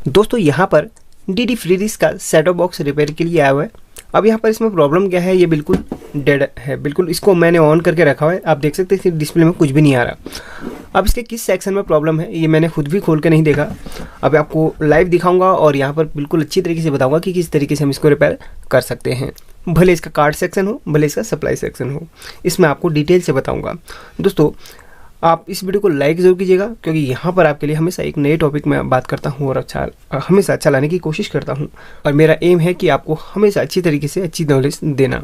दोस्तों यहाँ पर डीडी फ्रीडिश का सेट टॉप बॉक्स रिपेयर के लिए आया हुआ है। अब यहाँ पर इसमें प्रॉब्लम क्या है, ये बिल्कुल डेड है, बिल्कुल इसको मैंने ऑन करके रखा हुआ है। आप देख सकते हैं इसके डिस्प्ले में कुछ भी नहीं आ रहा। अब इसके किस सेक्शन में प्रॉब्लम है ये मैंने खुद भी खोल के नहीं देखा। अब आपको लाइव दिखाऊंगा और यहाँ पर बिल्कुल अच्छी तरीके से बताऊंगा कि किस तरीके से हम इसको रिपेयर कर सकते हैं। भले इसका कार्ड सेक्शन हो, भले इसका सप्लाई सेक्शन हो, इसमें आपको डिटेल से बताऊँगा। दोस्तों आप इस वीडियो को लाइक ज़रूर कीजिएगा, क्योंकि यहाँ पर आपके लिए हमेशा एक नए टॉपिक में बात करता हूँ और हमेशा अच्छा लाने की कोशिश करता हूँ। और मेरा एम है कि आपको हमेशा अच्छी तरीके से अच्छी नॉलेज देना।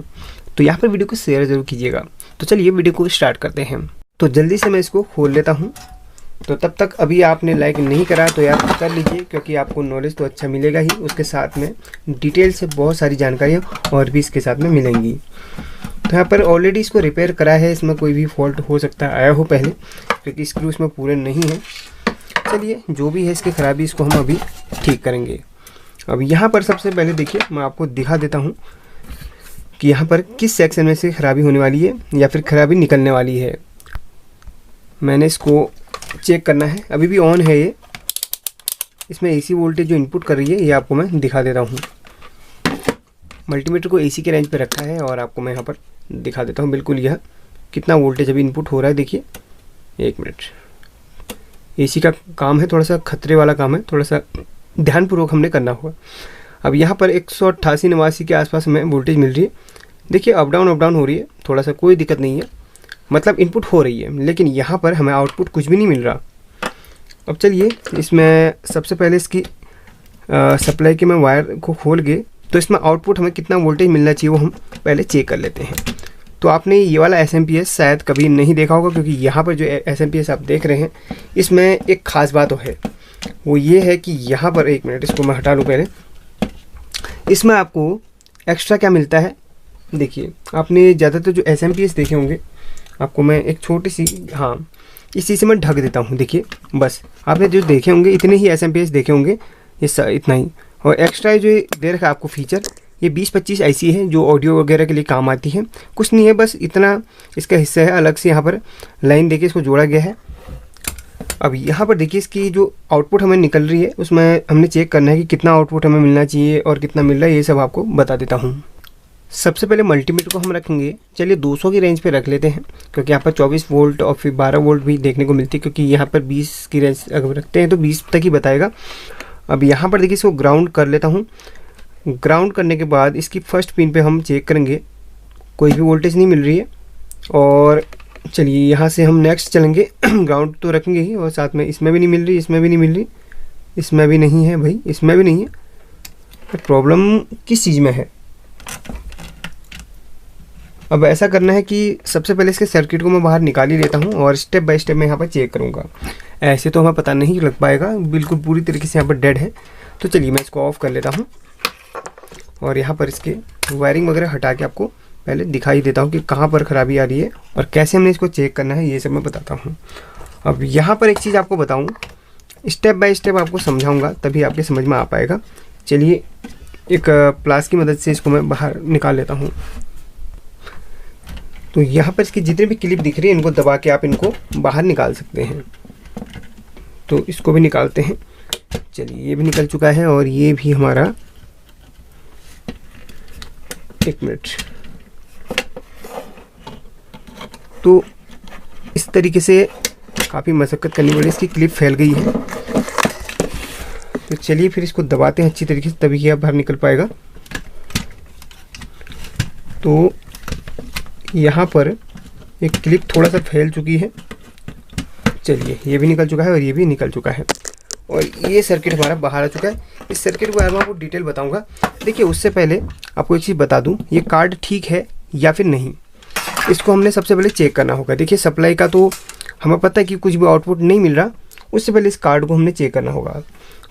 तो यहाँ पर वीडियो को शेयर ज़रूर कीजिएगा। तो चलिए वीडियो को स्टार्ट करते हैं। तो जल्दी से मैं इसको खोल लेता हूँ। तो तब तक अभी आपने लाइक नहीं करा तो यार कर लीजिए, क्योंकि आपको नॉलेज तो अच्छा मिलेगा ही, उसके साथ में डिटेल से बहुत सारी जानकारियाँ और भी इसके साथ में मिलेंगी। तो यहाँ पर ऑलरेडी इसको रिपेयर करा है, इसमें कोई भी फॉल्ट हो सकता है आया हो पहले, क्योंकि स्क्रू इसमें पूरे नहीं है। चलिए जो भी है इसकी ख़राबी इसको हम अभी ठीक करेंगे। अब यहाँ पर सबसे पहले देखिए मैं आपको दिखा देता हूँ कि यहाँ पर किस सेक्शन में से ख़राबी होने वाली है या फिर ख़राबी निकलने वाली है। मैंने इसको चेक करना है, अभी भी ऑन है ये। इसमें एसी वोल्टेज जो इनपुट कर रही है ये आपको मैं दिखा देता हूँ। मल्टीमीटर को एसी के रेंज पे रखा है और आपको मैं यहाँ पर दिखा देता हूँ बिल्कुल यह कितना वोल्टेज अभी इनपुट हो रहा है। देखिए 1 मिनट। एसी का काम है, थोड़ा सा खतरे वाला काम है, थोड़ा सा ध्यानपूर्वक हमने करना होगा। अब यहाँ पर 188-89 के आसपास हमें वोल्टेज मिल रही है। देखिए अप डाउन हो रही है, थोड़ा सा कोई दिक्कत नहीं है, मतलब इनपुट हो रही है, लेकिन यहाँ पर हमें आउटपुट कुछ भी नहीं मिल रहा। अब चलिए इसमें सबसे पहले इसकी सप्लाई के मैं वायर को खोल के तो इसमें आउटपुट हमें कितना वोल्टेज मिलना चाहिए वो हम पहले चेक कर लेते हैं। तो आपने ये वाला एसएमपीएस शायद कभी नहीं देखा होगा, क्योंकि यहाँ पर जो एसएमपीएस आप देख रहे हैं इसमें एक ख़ास बात है, वो ये है कि यहाँ पर 1 मिनट इसको मैं हटा लूँ पहले। इसमें आपको एक्स्ट्रा क्या मिलता है, देखिए आपने ज़्यादातर जो एसएमपीएस देखे होंगे, आपको मैं एक छोटी सी इस चीज़ से मैं ढक देता हूँ। देखिए बस आपने जो देखे होंगे इतने ही एसएमपीएस देखे होंगे, ये इतना ही। और एक्स्ट्रा जो दे रखा है आपको फीचर, ये 20-25 ऐसी है जो ऑडियो वगैरह के लिए काम आती है, कुछ नहीं है, बस इतना इसका हिस्सा है। अलग से यहाँ पर लाइन देके इसको जोड़ा गया है। अब यहाँ पर देखिए इसकी जो आउटपुट हमें निकल रही है उसमें हमने चेक करना है कि कितना आउटपुट हमें मिलना चाहिए और कितना मिल रहा है, ये सब आपको बता देता हूँ। सबसे पहले मल्टीमीटर को हम रखेंगे, चलिए 200 की रेंज पे रख लेते हैं, क्योंकि यहाँ पर 24 वोल्ट और फिर 12 वोल्ट भी देखने को मिलती है, क्योंकि यहाँ पर 20 की रेंज अगर रखते हैं तो 20 तक ही बताएगा। अब यहाँ पर देखिए इसको ग्राउंड कर लेता हूँ। ग्राउंड करने के बाद इसकी फर्स्ट पिन पे हम चेक करेंगे, कोई भी वोल्टेज नहीं मिल रही है। और चलिए यहाँ से हम नेक्स्ट चलेंगे। ग्राउंड तो रखेंगे ही, और साथ में इसमें भी नहीं मिल रही, इसमें भी नहीं मिल रही, इसमें भी नहीं है भाई, इसमें भी नहीं है। तो प्रॉब्लम किस चीज़ में है? अब ऐसा करना है कि सबसे पहले इसके सर्किट को मैं बाहर निकाल ही लेता हूँ और स्टेप बाय स्टेप मैं यहाँ पर चेक करूँगा। ऐसे तो हमें पता नहीं लग पाएगा, बिल्कुल पूरी तरीके से यहाँ पर डेड है। तो चलिए मैं इसको ऑफ कर लेता हूँ और यहाँ पर इसके वायरिंग वगैरह हटा के आपको पहले दिखाई देता हूँ कि कहाँ पर ख़राबी आ रही है और कैसे हमने इसको चेक करना है, ये सब मैं बताता हूँ। अब यहाँ पर एक चीज़ आपको बताऊँ, स्टेप बाय स्टेप आपको समझाऊँगा, तभी आपके समझ में आ पाएगा। चलिए एक प्लास की मदद से इसको मैं बाहर निकाल लेता हूँ। तो यहाँ पर इसकी जितनी भी क्लिप दिख रही है इनको दबा के आप इनको बाहर निकाल सकते हैं। तो इसको भी निकालते हैं। चलिए ये भी निकल चुका है और ये भी हमारा, 1 मिनट। तो इस तरीके से काफ़ी मशक्क़त करनी पड़ी, इसकी क्लिप फैल गई है। तो चलिए फिर इसको दबाते हैं अच्छी तरीके से, तभी ये बाहर निकल पाएगा। तो यहाँ पर एक क्लिप थोड़ा सा फैल चुकी है। चलिए ये भी निकल चुका है और ये भी निकल चुका है और ये सर्किट हमारा बाहर आ चुका है। इस सर्किट के बारे में आपको डिटेल बताऊंगा। देखिए उससे पहले आपको एक चीज़ बता दूं, ये कार्ड ठीक है या फिर नहीं, इसको हमने सबसे पहले चेक करना होगा। देखिए सप्लाई का तो हमें पता है कि कुछ भी आउटपुट नहीं मिल रहा, उससे पहले इस कार्ड को हमने चेक करना होगा।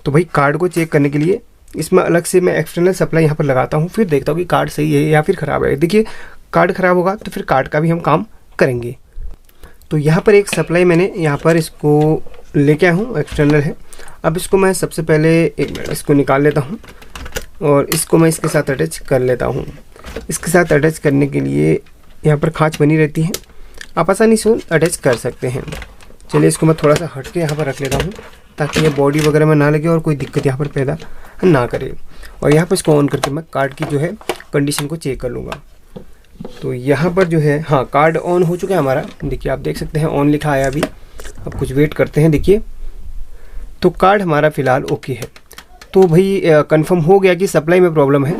तो भाई कार्ड को चेक करने के लिए इसमें अलग से मैं एक्सटर्नल सप्लाई यहाँ पर लगाता हूँ, फिर देखता हूँ कि कार्ड सही है या फिर ख़राब है। देखिए कार्ड ख़राब होगा तो फिर कार्ड का भी हम काम करेंगे। तो यहाँ पर एक सप्लाई मैंने यहाँ पर इसको लेके आया हूँ, एक्सटर्नल है। अब इसको मैं सबसे पहले 1 मिनट इसको निकाल लेता हूँ और इसको मैं इसके साथ अटैच कर लेता हूँ। इसके साथ अटैच करने के लिए यहाँ पर खांच बनी रहती है, आप आसानी से अटैच कर सकते हैं। चलिए इसको मैं थोड़ा सा हट के यहाँ पर रख लेता हूँ। ताकि ये बॉडी वगैरह में ना लगे और कोई दिक्कत यहाँ पर पैदा ना करे। और यहाँ पर इसको ऑन करके मैं कार्ड की जो है कंडीशन को चेक कर लूँगा। तो यहाँ पर जो है, हाँ, कार्ड ऑन हो चुका है हमारा। देखिए आप देख सकते हैं ऑन लिखा आया अभी। अब कुछ वेट करते हैं। देखिए तो कार्ड हमारा फ़िलहाल ओके है। तो भाई कंफर्म हो गया कि सप्लाई में प्रॉब्लम है।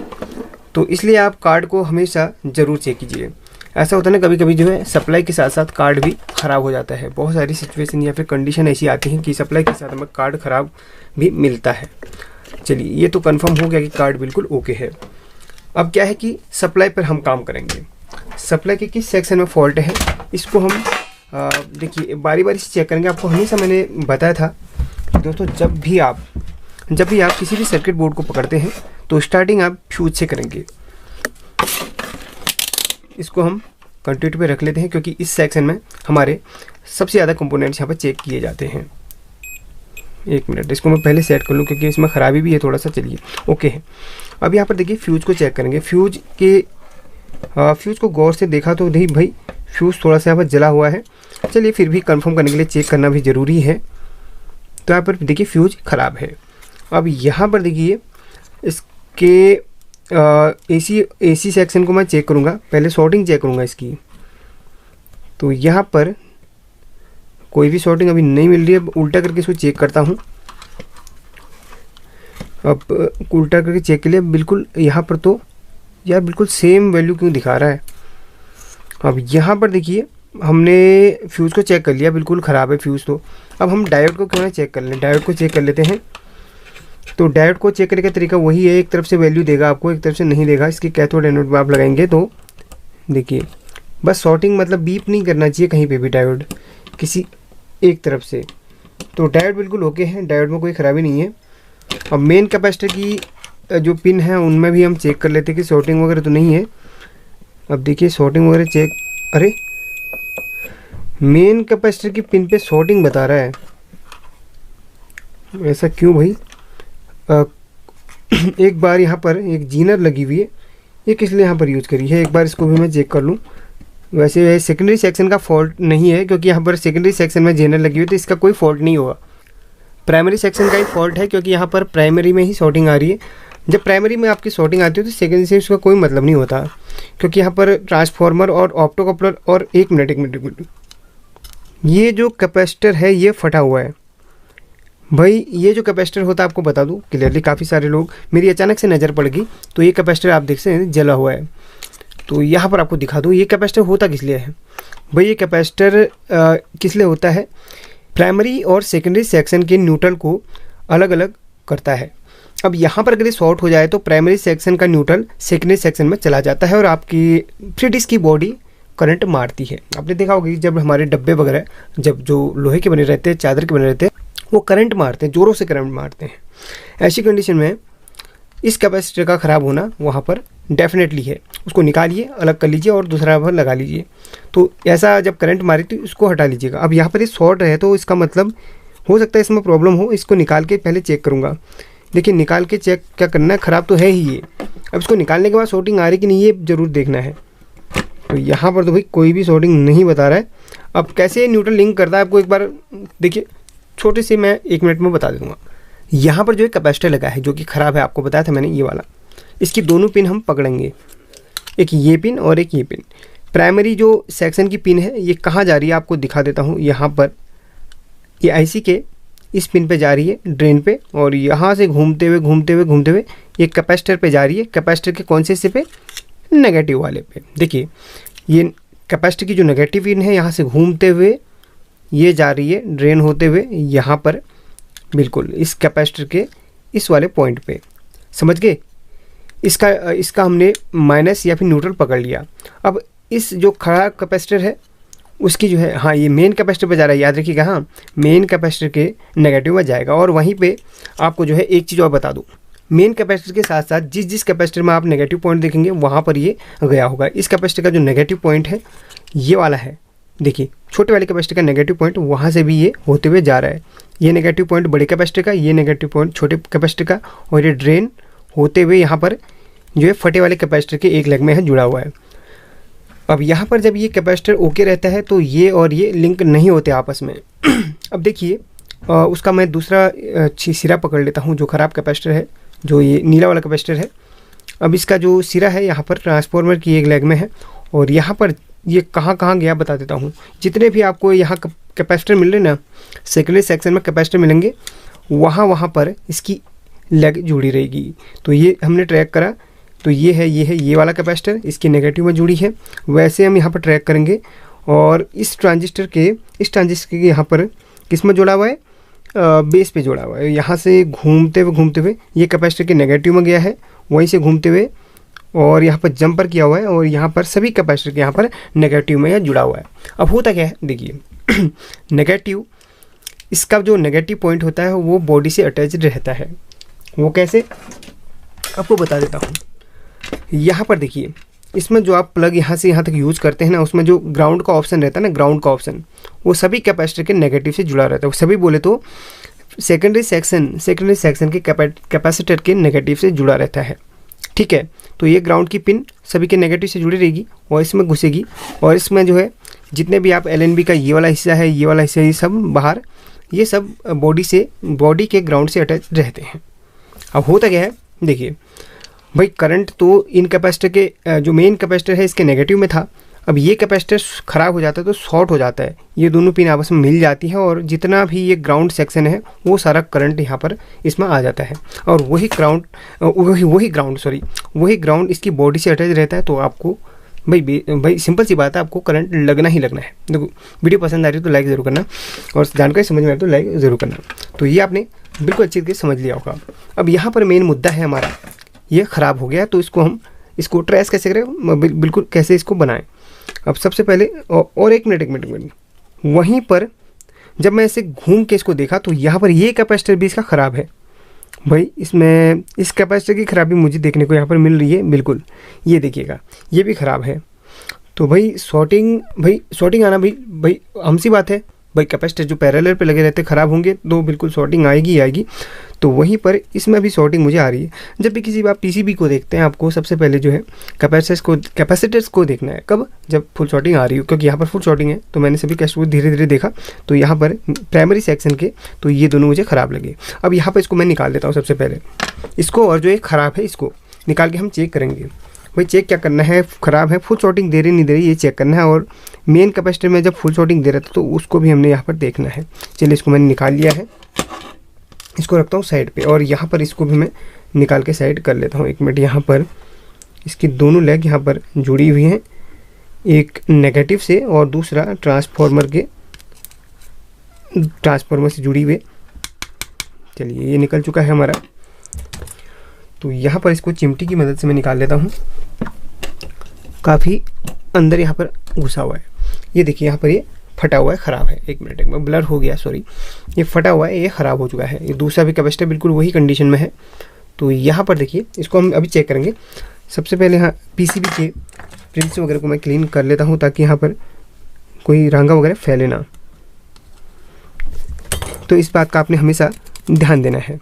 तो इसलिए आप कार्ड को हमेशा ज़रूर चेक कीजिए। ऐसा होता है ना, कभी कभी जो है सप्लाई के साथ साथ कार्ड भी ख़राब हो जाता है। बहुत सारी सिचुएशन या फिर कंडीशन ऐसी आती हैं कि सप्लाई के साथ हमें कार्ड ख़राब भी मिलता है। चलिए ये तो कंफर्म हो गया कि कार्ड बिल्कुल ओके है। अब क्या है कि सप्लाई पर हम काम करेंगे। सप्लाई के किस सेक्शन में फॉल्ट है इसको हम देखिए बारी बारी से चेक करेंगे। आपको हमेशा मैंने बताया था दोस्तों, जब भी आप किसी भी सर्किट बोर्ड को पकड़ते हैं तो स्टार्टिंग आप फ्यूज से करेंगे। इसको हम कंटिन्यू पे रख लेते हैं क्योंकि इस सेक्शन में हमारे सबसे ज़्यादा कंपोनेंट्स यहाँ पर चेक किए जाते हैं। एक मिनट, इसको मैं पहले सेट कर लूँ क्योंकि इसमें ख़राबी भी है थोड़ा सा। चलिए ओके है। अब यहाँ पर देखिए फ्यूज़ को चेक करेंगे। फ्यूज़ को गौर से देखा तो नहीं भाई, फ्यूज़ थोड़ा सा यहाँ पर जला हुआ है। चलिए फिर भी कंफर्म करने के लिए चेक करना भी ज़रूरी है। तो यहाँ पर देखिए फ्यूज़ ख़राब है। अब यहाँ पर देखिए इसके एसी सेक्शन को मैं चेक करूँगा। पहले शॉर्टिंग चेक करूँगा इसकी। तो यहाँ पर कोई भी शॉर्टिंग अभी नहीं मिल रही है। उल्टा करके इसको चेक करता हूँ। अब उल्टा करके चेक के लिए बिल्कुल यहाँ पर तो यार बिल्कुल सेम वैल्यू क्यों दिखा रहा है। अब यहाँ पर देखिए हमने फ्यूज़ को चेक कर लिया, बिल्कुल ख़राब है फ्यूज़। तो अब हम डायोड को क्यों ना चेक कर लें। डायोड को चेक कर लेते हैं। तो डायोड को चेक करने का तरीका वही है, एक तरफ से वैल्यू देगा आपको, एक तरफ से नहीं देगा। इसकी कैथोड एनोड में आप लगाएंगे तो देखिए बस शॉर्टिंग मतलब बीप नहीं करना चाहिए कहीं पे भी डायोड किसी एक तरफ से। तो डायोड बिल्कुल ओके है, डायोड में कोई ख़राबी नहीं है। अब मेन कैपेसिटर की जो पिन है उनमें भी हम चेक कर लेते हैं कि शॉर्टिंग वगैरह तो नहीं है। अब देखिए शॉर्टिंग वगैरह चेक, अरे मेन कैपेसिटर की पिन पे शॉर्टिंग बता रहा है, ऐसा क्यों भाई। एक बार यहाँ पर एक जीनर लगी हुई है, ये किस लिए यहाँ पर यूज़ करी है, एक बार इसको भी मैं चेक कर लूँ। वैसे सेकेंडरी सेक्शन का फॉल्ट नहीं है क्योंकि यहाँ पर सेकेंडरी सेक्शन में जीनर लगी हुई है तो इसका कोई फॉल्ट नहीं होगा। प्राइमरी सेक्शन का ही फॉल्ट है क्योंकि यहाँ पर प्राइमरी में ही शॉर्टिंग आ रही है। जब प्राइमरी में आपकी शॉर्टिंग आती है तो सेकेंडरी से उसका कोई मतलब नहीं होता क्योंकि यहाँ पर ट्रांसफार्मर और ऑप्टो कपलर और एक मिनट ये जो कैपेसिटर है ये फटा हुआ है भाई। ये जो कैपेसिटर होता है आपको बता दूं क्लियरली, काफ़ी सारे लोग मेरी अचानक से नज़र पड़ गई तो ये कैपेसिटर आप देख सकते हैं जला हुआ है। तो यहाँ पर आपको दिखा दूं ये कैपेसिटर होता किस लिए है भाई। ये कैपेसिटर किस लिए होता है, प्राइमरी और सेकेंडरी सेक्शन के न्यूट्रल को अलग अलग करता है। अब यहाँ पर अगर ये शॉर्ट हो जाए तो प्राइमरी सेक्शन का न्यूट्रल सेकेंडरी सेक्शन में चला जाता है और आपकी फ्री डिस्क की बॉडी करंट मारती है। आपने देखा होगा कि जब हमारे डब्बे वगैरह जब जो लोहे के बने रहते हैं, चादर के बने रहते हैं, वो करंट मारते हैं, ज़ोरों से करंट मारते हैं। ऐसी कंडीशन में इस कैपेसिटर का ख़राब होना वहाँ पर डेफिनेटली है। उसको निकालिए, अलग कर लीजिए और दूसरा भर लगा लीजिए। तो ऐसा जब करंट मारे तो उसको हटा लीजिएगा। अब यहाँ पर ये शॉर्ट है तो इसका मतलब हो सकता है इसमें प्रॉब्लम हो। इसको निकाल के पहले चेक करूँगा। देखिए निकाल के चेक क्या करना है, ख़राब तो है ही ये। अब इसको निकालने के बाद शॉर्टिंग आ रही कि नहीं ये ज़रूर देखना है। तो यहाँ पर तो भाई कोई भी शॉर्टिंग नहीं बता रहा है। अब कैसे न्यूट्रल लिंक करता है आपको एक बार देखिए, छोटे से मैं 1 मिनट में बता दूंगा। यहाँ पर जो एक कैपेसिटर लगा है जो कि ख़राब है, आपको बताया था मैंने ये वाला, इसकी दोनों पिन हम पकड़ेंगे, एक ये पिन और एक ये पिन। प्राइमरी जो सेक्शन की पिन है ये कहाँ जा रही है आपको दिखा देता हूँ। यहाँ पर ये आईसी के इस पिन पे जा रही है ड्रेन पे, और यहाँ से घूमते हुए ये कैपेसिटर पे जा रही है। कैपेसिटर के कौन से हिस्से पे, नेगेटिव वाले पे। देखिए ये कैपेसिटर की जो नेगेटिव पिन है यहाँ से घूमते हुए ये जा रही है ड्रेन होते हुए यहाँ पर बिल्कुल इस कैपेसिटर के इस वाले पॉइंट पे, समझ गए। इसका हमने माइनस या फिर न्यूट्रल पकड़ लिया। अब इस जो खड़ा कैपेसिटर है उसकी जो है, हाँ ये मेन कैपेसिटर पे जा रहा है, याद रखिएगा। हाँ मेन कैपेसिटर के नेगेटिव में जाएगा। और वहीं पे आपको जो है एक चीज़ और बता दूँ, मेन कैपेसिटर के साथ साथ जिस कैपेसिटर में आप नेगेटिव पॉइंट देखेंगे वहाँ पर ये गया होगा। इस कैपेसिटर का जो नेगेटिव पॉइंट है ये वाला है, देखिए छोटे वाले कैपेसिटर का नेगेटिव पॉइंट वहाँ से भी ये होते हुए जा रहा है। ये नेगेटिव पॉइंट बड़े कैपेसिटर का, ये नेगेटिव पॉइंट छोटे कैपेसिटर का, और ये ड्रेन होते हुए यहाँ पर जो है फटे वाले कैपेसिटर के एक लेग में है जुड़ा हुआ है। अब यहाँ पर जब ये कैपेसिटर ओके रहता है तो ये और ये लिंक नहीं होते आपस में। अब देखिए उसका मैं दूसरा सिरा पकड़ लेता हूँ जो ख़राब कैपेसिटर है, जो ये नीला वाला कैपेसिटर है। अब इसका जो सिरा है यहाँ पर ट्रांसफार्मर की एक लेग में है, और यहाँ पर ये कहाँ कहाँ गया बता देता हूँ। जितने भी आपको यहाँ कैपेसिटर मिल रहे ना, सेकेंडरी सेक्शन में कैपेसिटर मिलेंगे, वहाँ पर इसकी लेग जुड़ी रहेगी। तो ये हमने ट्रैक करा, तो ये है ये वाला कैपेसिटर इसकी नेगेटिव में जुड़ी है। वैसे हम यहाँ पर ट्रैक करेंगे, और इस ट्रांजिस्टर के यहाँ पर किस में जुड़ा हुआ है, बेस पे जुड़ा हुआ है। यहाँ से घूमते हुए ये कैपेसिटर के नेगेटिव में गया है, वहीं से घूमते हुए और यहाँ पर जंपर किया हुआ है, और यहाँ पर सभी कैपेसिटर के यहाँ पर नेगेटिव में यह जुड़ा हुआ है। अब होता क्या है देखिए नेगेटिव, इसका जो नेगेटिव पॉइंट होता है वो बॉडी से अटैच्ड रहता है। वो कैसे आपको बता देता हूँ। यहाँ पर देखिए, इसमें जो आप प्लग यहाँ से यहाँ तक यूज़ करते हैं ना, उसमें जो ग्राउंड का ऑप्शन रहता है ना, ग्राउंड का ऑप्शन, वो सभी कैपेसिटर के नेगेटिव से जुड़ा रहता है। वो सभी बोले तो सेकेंडरी सेक्शन के कैपेसिटर के नेगेटिव से जुड़ा रहता है। ठीक है, तो ये ग्राउंड की पिन सभी के नेगेटिव से जुड़ी रहेगी और इसमें घुसेगी, और इसमें जो है जितने भी आप LNB का ये वाला हिस्सा है, ये वाला हिस्सा, ये सब बाहर, ये सब बॉडी के ग्राउंड से अटैच रहते हैं। अब होता क्या है देखिए भाई, करंट तो इन कैपेसिटर के जो मेन कैपेसिटर है इसके नेगेटिव में था। अब ये कैपेसिटर ख़राब हो जाता है तो शॉर्ट हो जाता है, ये दोनों पिन आपस में मिल जाती है, और जितना भी ये ग्राउंड सेक्शन है वो सारा करंट यहाँ पर इसमें आ जाता है, और वही ग्राउंड इसकी बॉडी से अटैच रहता है। तो आपको भाई सिंपल सी बात है, आपको करंट लगना ही लगना है। देखो, वीडियो पसंद आ रही है तो लाइक ज़रूर करना, और जानकारी समझ में आ रही तो लाइक ज़रूर करना। तो ये आपने बिल्कुल अच्छी तरीके से समझ लिया होगा। अब यहाँ पर मेन मुद्दा है हमारा, ये ख़राब हो गया, तो इसको ट्रेस कैसे करें, बिल्कुल कैसे इसको बनाएं। अब सबसे पहले और एक मिनट, वहीं पर जब मैं ऐसे घूम के इसको देखा तो यहाँ पर ये कैपेसिटर भी इसका ख़राब है। भाई इसमें इस कैपेसिटर की ख़राबी मुझे देखने को यहाँ पर मिल रही है, बिल्कुल ये देखिएगा, ये भी ख़राब है। तो भाई शॉर्टिंग आना भाई हमसी बात है भाई, कैपेसिटर जो पैरेलल पे लगे रहते ख़राब होंगे तो बिल्कुल शॉर्टिंग आएगी। तो वहीं पर इसमें भी शॉर्टिंग मुझे आ रही है। जब भी किसी आप PCB को देखते हैं, आपको सबसे पहले जो है कैपेसिटर्स को देखना है, कब, जब फुल शॉर्टिंग आ रही हो, क्योंकि यहाँ पर फुल शॉर्टिंग है। तो मैंने सभी कैपेसिटर को धीरे धीरे देखा, तो यहाँ पर प्राइमरी सेक्शन के तो ये दोनों मुझे ख़राब लगे। अब यहाँ पर इसको मैं निकाल देता हूँ सबसे पहले इसको, और जो एक ख़राब है इसको निकाल के हम चेक करेंगे। भाई चेक क्या करना है, ख़राब है, फुल शॉर्टिंग दे रही नहीं दे रही, ये चेक करना है। और मेन कैपेसिटर में जब फुल शॉर्टिंग दे रहा था तो उसको भी हमने यहाँ पर देखना है। चलिए, इसको मैंने निकाल लिया है, इसको रखता हूँ साइड पे, और यहाँ पर इसको भी मैं निकाल के साइड कर लेता हूँ। एक मिनट, यहाँ पर इसकी दोनों लेग यहाँ पर जुड़ी हुई हैं, एक नेगेटिव से और दूसरा ट्रांसफार्मर से जुड़ी हुई। चलिए, ये निकल चुका है हमारा। तो यहाँ पर इसको चिमटी की मदद से मैं निकाल लेता हूँ। काफ़ी अंदर यहाँ पर घुसा हुआ है, ये देखिए यहाँ पर ये फटा हुआ है, ख़राब है। एक मिनट ब्लर हो गया, सॉरी, ये फटा हुआ है, ये ख़राब हो चुका है। ये दूसरा भी कैपेसिटर बिल्कुल वही कंडीशन में है। तो यहाँ पर देखिए, इसको हम अभी चेक करेंगे। सबसे पहले यहाँ PCB के प्रिंट्स वगैरह को मैं क्लीन कर लेता हूँ, ताकि यहाँ पर कोई रांगा वगैरह फैले ना। तो इस बात का आपने हमेशा ध्यान देना है।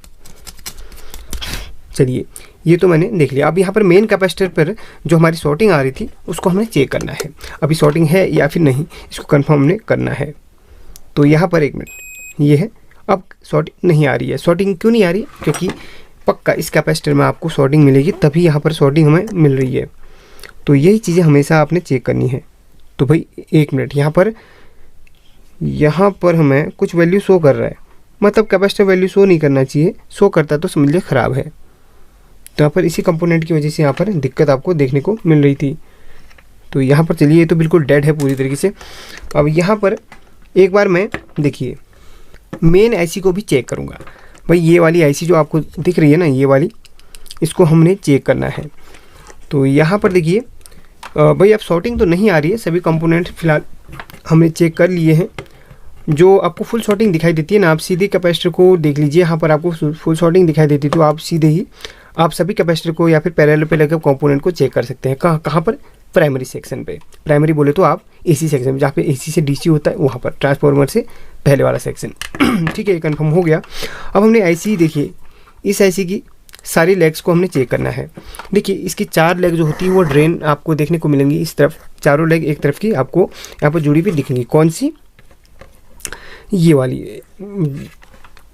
चलिए, ये तो मैंने देख लिया। अब यहाँ पर मेन कैपेसिटर पर जो हमारी शॉर्टिंग आ रही थी उसको हमने चेक करना है, अभी शॉर्टिंग है या फिर नहीं, इसको कंफर्म हमने करना है। तो यहाँ पर एक मिनट, ये है, अब शॉर्टिंग नहीं आ रही है। शॉर्टिंग क्यों नहीं आ रही है, क्योंकि पक्का इस कैपेसिटर में आपको शॉर्टिंग मिलेगी, तभी यहाँ पर शॉर्टिंग हमें मिल रही है। तो यही चीज़ें हमेशा आपने चेक करनी है। तो भाई एक मिनट, यहाँ पर हमें कुछ वैल्यू शो कर रहा है, मतलब कैपेसिटर वैल्यू शो नहीं करना चाहिए, शो करता तो समझ लिया ख़राब है। तो यहाँ पर इसी कंपोनेंट की वजह से यहाँ पर दिक्कत आपको देखने को मिल रही थी। तो यहाँ पर चलिए, ये तो बिल्कुल डेड है पूरी तरीके से। अब यहाँ पर एक बार मैं देखिए मेन IC को भी चेक करूँगा। भाई ये वाली IC जो आपको दिख रही है ना, ये वाली, इसको हमने चेक करना है। तो यहाँ पर देखिए भाई, अब शॉर्टिंग तो नहीं आ रही है, सभी कंपोनेंट फिलहाल हमने चेक कर लिए हैं। जो आपको फुल शॉर्टिंग दिखाई देती है ना, आप सीधे कैपेसिटर को देख लीजिए, यहाँ पर आपको फुल शॉर्टिंग दिखाई देती है, तो आप सीधे ही आप सभी कैपेसिटर को या फिर पैरेलल पे लगे कंपोनेंट को चेक कर सकते हैं। कहाँ पर, प्राइमरी सेक्शन पे। प्राइमरी बोले तो आप AC सेक्शन, जहाँ पे AC से DC होता है, वहाँ पर ट्रांसफार्मर से पहले वाला सेक्शन। ठीक है, ये कन्फर्म हो गया। अब हमने IC देखिए, इस IC की सारी लेग्स को हमने चेक करना है। देखिए, इसकी 4 लेग जो होती है वो ड्रेन आपको देखने को मिलेंगी इस तरफ, चारों लेग एक तरफ की आपको यहाँ पर जुड़ी हुई दिखेंगी। कौन सी, ये वाली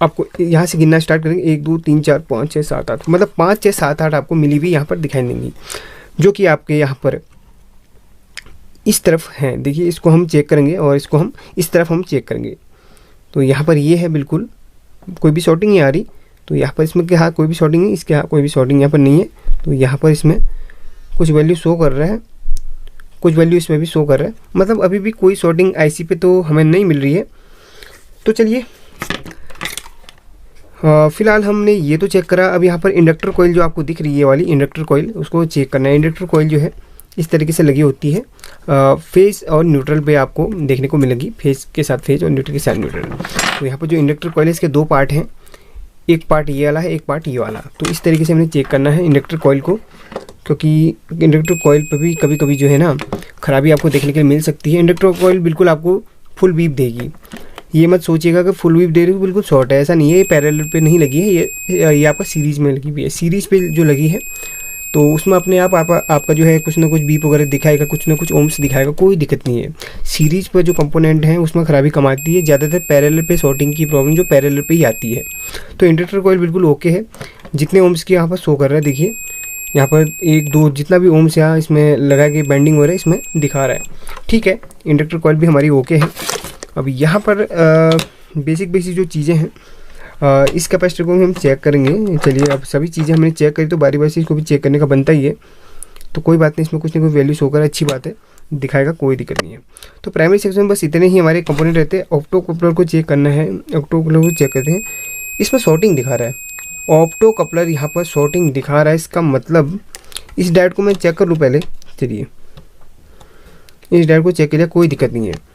आपको यहाँ से गिनना स्टार्ट करेंगे 1 2 3 4 5 6 7 8, मतलब 5 6 7 8 आपको मिली हुई यहाँ पर दिखाई देंगी, जो कि आपके यहाँ पर इस तरफ हैं। देखिए इसको हम चेक करेंगे और इसको हम इस तरफ हम चेक करेंगे। तो यहाँ पर ये है, बिल्कुल कोई भी शॉर्टिंग नहीं आ रही। तो यहाँ पर इसमें क्या कोई भी शॉर्टिंग नहीं, इसके यहाँ कोई भी शॉर्टिंग यहाँ पर नहीं है। तो यहाँ पर इसमें कुछ वैल्यू शो कर रहा है, कुछ वैल्यू इसमें भी शो कर रहा है, मतलब अभी भी कोई शॉर्टिंग आईसी पे तो हमें नहीं मिल रही है। तो चलिए फिलहाल हमने ये तो चेक करा। अब यहाँ पर इंडक्टर कॉइल जो आपको दिख रही है, ये वाली इंडक्टर कॉइल, उसको चेक करना है। इंडक्टर कॉइल जो है इस तरीके से लगी होती है, फेज और न्यूट्रल पे आपको देखने को मिलेगी, फेज के साथ फेज और न्यूट्रल के साथ न्यूट्रल। तो यहाँ पर जो इंडक्टर कॉइल है इसके 2 पार्ट हैं, एक पार्ट ये वाला है, एक पार्ट ये वाला। तो इस तरीके से हमने चेक करना है इंडक्टर कॉइल को, क्योंकि इंडक्टर कॉइल पर भी कभी कभी जो है ना खराबी आपको देखने के लिए मिल सकती है। इंडक्टर कॉइल बिल्कुल आपको फुल वीव देगी, ये मत सोचिएगा कि फुल वीव दे रही है बिल्कुल शॉर्ट है, ऐसा नहीं है। ये पैरेलल पे नहीं लगी है, ये आपका सीरीज़ में लगी हुई है। सीरीज़ पे जो लगी है तो उसमें अपने आप आपका जो है कुछ ना कुछ बीप वगैरह दिखाएगा, कुछ ना कुछ ओम्स दिखाएगा, कोई दिक्कत नहीं है। सीरीज पर जो कंपोनेंट हैं उसमें खराबी कम आती है, ज़्यादातर पैरेलल पे शॉर्टिंग की प्रॉब्लम जो पैरेलल पे ही आती है। तो इंडक्टर कॉइल बिल्कुल ओके है, जितने ओम्स की यहाँ पर शो कर रहा है, देखिए यहाँ पर 1 2 जितना भी ओम्स यहाँ इसमें लगा के बैंडिंग हो रहा है इसमें दिखा रहा है। ठीक है, इंडक्टर कॉइल भी हमारी ओके है। अब यहाँ पर बेसिक जो चीज़ें हैं, इस कैपेसिटर को भी हम चेक करेंगे। चलिए अब सभी चीज़ें हमने चेक करी तो बारी बारी से इसको भी चेक करने का बनता ही है। तो कोई बात नहीं, इसमें कुछ ना कुछ वैल्यू शो कर, अच्छी बात है, दिखाएगा, कोई दिक्कत नहीं है। तो प्राइमरी सेक्शन में बस इतने ही हमारे कंपोनेंट रहते हैं। ऑप्टो कपलर को चेक करना है, ऑप्टो कपलर को चेक करते हैं। इसमें शॉर्टिंग दिखा रहा है, ऑप्टो कपलर यहाँ पर शॉर्टिंग दिखा रहा है। इसका मतलब इस डायोड को मैं चेक कर लूँ पहले। चलिए इस डायोड को चेक किया, कोई दिक्कत नहीं है।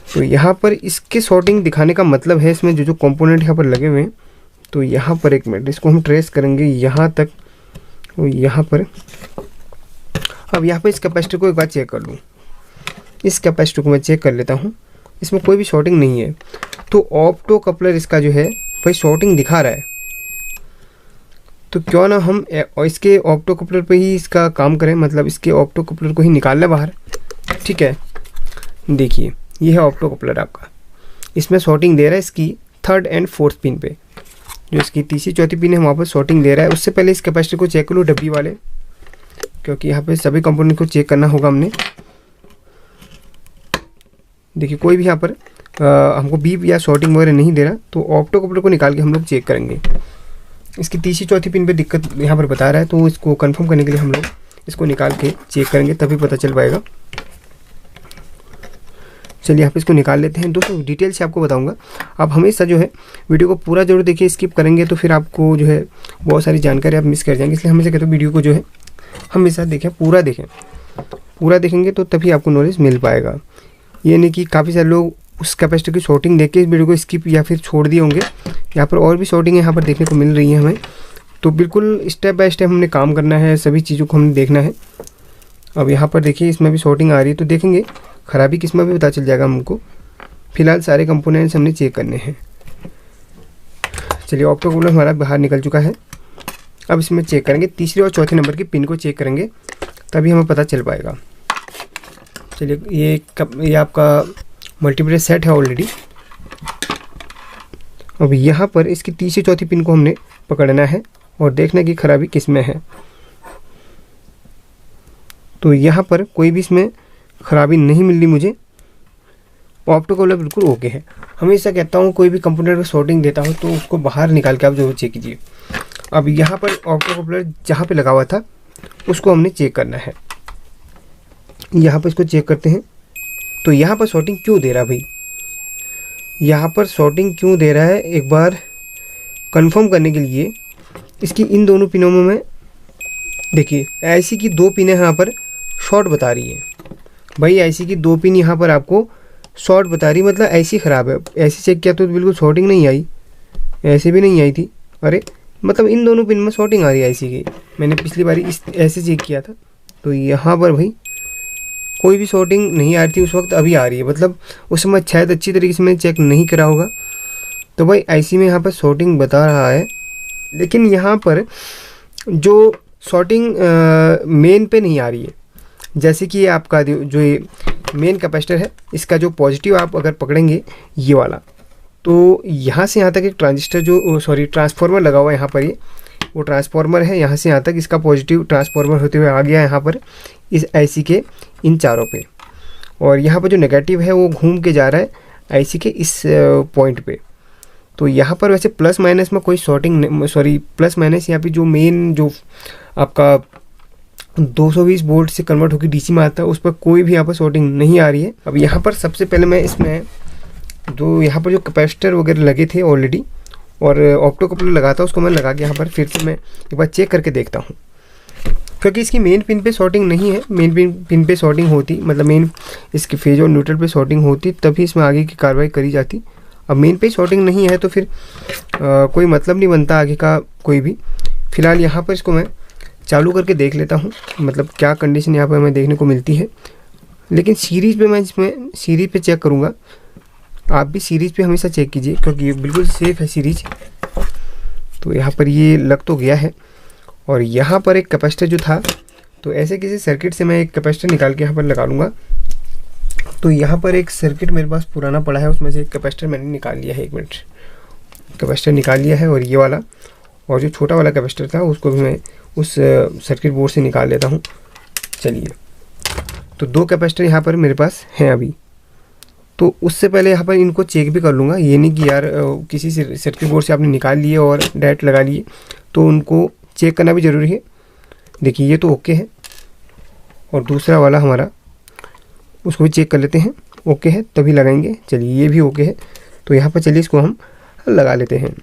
तो यहाँ पर इसके शॉर्टिंग दिखाने का मतलब है इसमें जो कंपोनेंट यहाँ पर लगे हुए हैं। तो यहाँ पर 1 मिनट, इसको हम ट्रेस करेंगे यहाँ तक, तो यहाँ पर अब यहाँ पर इस कैपेसिटर को एक बार चेक कर लूँ। इस कैपेसिटर को मैं चेक कर लेता हूँ, इसमें कोई भी शॉर्टिंग नहीं है। तो ऑप्टो कपलर इसका जो है भाई शॉर्टिंग दिखा रहा है। तो क्यों ना हम इसके ऑप्टो कपलर पे ही इसका काम करें, मतलब इसके ऑप्टो कपलर को ही निकालना बाहर। ठीक है, देखिए ये है ऑप्टो कपलर आपका, इसमें शॉर्टिंग दे रहा है इसकी 3rd और 4th पिन पे, जो इसकी तीसरी चौथी पिन है वहाँ पर शॉर्टिंग दे रहा है। उससे पहले इस कैपेसिटर को चेक कर लो डब्बी वाले, क्योंकि यहाँ पे सभी कंपोनेंट को चेक करना होगा हमने। देखिए कोई भी यहाँ पर हमको बीप या शॉर्टिंग वगैरह नहीं दे रहा, तो ऑप्टो कपलर को निकाल के हम लोग चेक करेंगे। इसकी तीसरी चौथी पिन पे दिक्कत यहाँ पर बता रहा है, तो इसको कंफर्म करने के लिए हम लोग इसको निकाल के चेक करेंगे, तभी पता चल पाएगा। चलिए यहाँ पे इसको निकाल लेते हैं। दोस्तों डिटेल से आपको बताऊंगा, आप हमेशा जो है वीडियो को पूरा जरूर देखिए, स्किप करेंगे तो फिर आपको जो है बहुत सारी जानकारी आप मिस कर जाएंगे। इसलिए हमेशा कहते हैं वीडियो को जो है हमेशा देखें, पूरा देखें, पूरा देखेंगे तो तभी आपको नॉलेज मिल पाएगा। ये नहीं कि काफ़ी सारे लोग उस कैपेसिटर की शॉर्टिंग देख के इस वीडियो को स्किप या फिर छोड़ दिए होंगे। यहाँ पर और भी शॉर्टिंग यहाँ पर देखने को मिल रही है हमें, तो बिल्कुल स्टेप बाय स्टेप हमने काम करना है, सभी चीज़ों को हमने देखना है। अब यहाँ पर देखिए इसमें भी शॉर्टिंग आ रही है, तो देखेंगे खराबी किसमें भी पता चल जाएगा हमको। फिलहाल सारे कंपोनेंट्स हमने चेक करने हैं। चलिए ऑप्टो कपलर हमारा बाहर निकल चुका है। अब इसमें चेक करेंगे तीसरे और चौथे नंबर की पिन को चेक करेंगे, तभी हमें पता चल पाएगा। चलिए ये आपका मल्टीमीटर सेट है ऑलरेडी। अब यहाँ पर इसकी तीसरी चौथी पिन को हमने पकड़ना है और देखना कि खराबी किस में है। तो यहाँ पर कोई भी इसमें खराबी नहीं मिल रही मुझे, ऑप्टो कपलर बिल्कुल ओके है। हमेशा कहता हूँ कोई भी कंपोनेंट को शॉर्टिंग देता हो तो उसको बाहर निकाल के आप जरूर चेक कीजिए। अब यहाँ पर ऑप्टो कपलर जहाँ पे लगा हुआ था उसको हमने चेक करना है। यहाँ पर इसको चेक करते हैं। तो यहाँ पर शॉर्टिंग क्यों दे रहा है भाई, यहाँ पर शॉर्टिंग क्यों दे रहा है, एक बार कंफर्म करने के लिए इसकी इन दोनों पिनों में मैं देखिए ऐसी की 2 पिनें यहाँ पर शॉर्ट बता रही है। भाई ऐसी की 2 पिन यहाँ पर आपको शॉर्ट बता रही, मतलब ऐसी ख़राब है। ऐसे चेक किया तो बिल्कुल शॉर्टिंग नहीं आई, ऐसे भी नहीं आई थी। अरे मतलब इन दोनों पिन में शॉर्टिंग आ रही है ऐसी की। मैंने पिछली बारी ऐसे चेक किया था, तो यहाँ पर भाई कोई भी शॉर्टिंग नहीं आ रही थी उस वक्त, अभी आ रही है। मतलब उस समय शायद अच्छी तरीके से मैंने चेक नहीं करा होगा, तो भाई ऐसी में यहाँ पर शॉर्टिंग बता रहा है। लेकिन यहाँ पर जो शॉर्टिंग मेन पे नहीं आ रही है, जैसे कि आपका जो ये मेन कैपेसिटर है, इसका जो पॉजिटिव आप अगर पकड़ेंगे ये वाला, तो यहाँ से यहाँ तक एक ट्रांजिस्टर जो ट्रांसफार्मर लगा हुआ है यहाँ पर, ये वो ट्रांसफार्मर है। यहाँ से यहाँ तक इसका पॉजिटिव ट्रांसफार्मर होते हुए आ गया यहाँ पर इस आईसी के इन चारों पे, और यहाँ पर जो नेगेटिव है वो घूम के जा रहा है आईसी के इस पॉइंट पे। तो यहाँ पर वैसे प्लस माइनस में कोई शॉर्टिंग, प्लस माइनस यहाँ पे जो मेन जो आपका 220 वोल्ट से कन्वर्ट होकर डीसी में आता है उस पर कोई भी यहाँ पर शॉर्टिंग नहीं आ रही है। अब यहाँ पर सबसे पहले मैं इसमें यहाँ पर जो कैपेसिटर वगैरह लगे थे ऑलरेडी और ऑप्टो कपलर लगा था उसको मैं लगा के यहाँ पर फिर से मैं एक बार चेक करके देखता हूँ, क्योंकि इसकी मेन पिन पे शॉर्टिंग नहीं है। मेन पिन पे शॉर्टिंग होती, मतलब मेन इसके फेज और न्यूट्रल पे शॉर्टिंग होती तभी इसमें आगे की कार्रवाई करी जाती। अब मेन पे शॉर्टिंग नहीं है तो फिर कोई मतलब नहीं बनता आगे का कोई भी। फिलहाल यहाँ पर इसको मैं चालू करके देख लेता हूँ, मतलब क्या कंडीशन यहाँ पर हमें देखने को मिलती है। लेकिन सीरीज़ पे मैं इसमें सीरीज़ पे चेक करूँगा, आप भी सीरीज़ पे हमेशा चेक कीजिए क्योंकि ये बिल्कुल सेफ़ है सीरीज़। तो यहाँ पर ये लग तो गया है, और यहाँ पर एक कैपेसिटर जो था, तो ऐसे किसी सर्किट से मैं एक कैपेसिटर निकाल के यहाँ पर लगा लूँगा। तो यहाँ पर एक सर्किट मेरे पास पुराना पड़ा है, उसमें से एक कैपेसिटर मैंने निकाल लिया है। 1 मिनट, कैपेसिटर निकाल लिया है, और ये वाला और जो छोटा वाला कैपेसिटर था उसको भी मैं उस सर्किट बोर्ड से निकाल लेता हूँ। चलिए, तो 2 कैपेसिटर यहाँ पर मेरे पास हैं अभी। तो उससे पहले यहाँ पर इनको चेक भी कर लूँगा, ये नहीं कि यार किसी से सर्किट बोर्ड से आपने निकाल लिए और डायरेक्ट लगा लिए, तो उनको चेक करना भी ज़रूरी है। देखिए ये तो ओके है, और दूसरा वाला हमारा उसको भी चेक कर लेते हैं, ओके है तभी लगाएंगे। चलिए ये भी ओके है, तो यहाँ पर चलिए इसको हम लगा लेते हैं।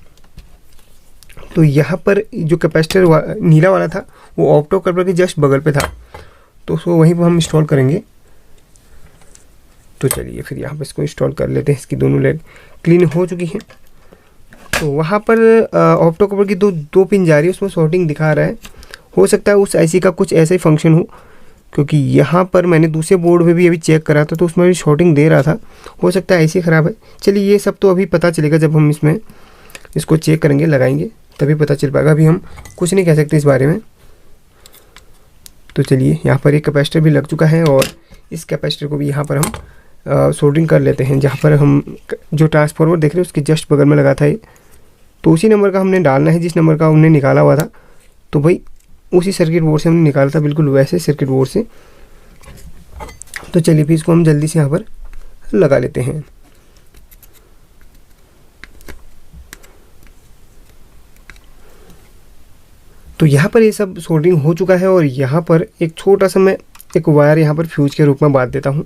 तो यहाँ पर जो कैपेसिटर नीला वाला था वो ऑप्टो कपलर के जस्ट बगल पे था, तो उसको वहीं पर हम इंस्टॉल करेंगे। तो चलिए फिर यहाँ पर इसको इंस्टॉल कर लेते हैं। इसकी दोनों लेग क्लीन हो चुकी हैं। तो वहाँ पर ऑप्टो कपलर की दो पिन जा रही है, उसमें शॉर्टिंग दिखा रहा है। हो सकता है उस आईसी का कुछ ऐसा ही फंक्शन हो, क्योंकि यहाँ पर मैंने दूसरे बोर्ड में भी अभी चेक करा था तो उसमें भी शॉर्टिंग दे रहा था। हो सकता है आईसी ख़राब है। चलिए ये सब तो अभी पता चलेगा जब हम इसको चेक करेंगे, लगाएंगे तभी पता चल पाएगा। अभी हम कुछ नहीं कह सकते इस बारे में। तो चलिए यहाँ पर एक कैपेसिटर भी लग चुका है, और इस कैपेसिटर को भी यहाँ पर हम सोल्डरिंग कर लेते हैं। जहाँ पर हम जो ट्रांसफार्मर देख रहे हैं उसके जस्ट बगल में लगा था ये, तो उसी नंबर का हमने डालना है जिस नंबर का हमने निकाला हुआ था। तो भाई उसी सर्किट बोर्ड से हमने निकाला था, बिल्कुल वैसे सर्किट बोर्ड से। तो चलिए फिर इसको हम जल्दी से यहाँ पर लगा लेते हैं। तो यहाँ पर ये सब सोल्डरिंग हो चुका है, और यहाँ पर एक छोटा सा मैं एक वायर यहाँ पर फ्यूज के रूप में बांध देता हूँ।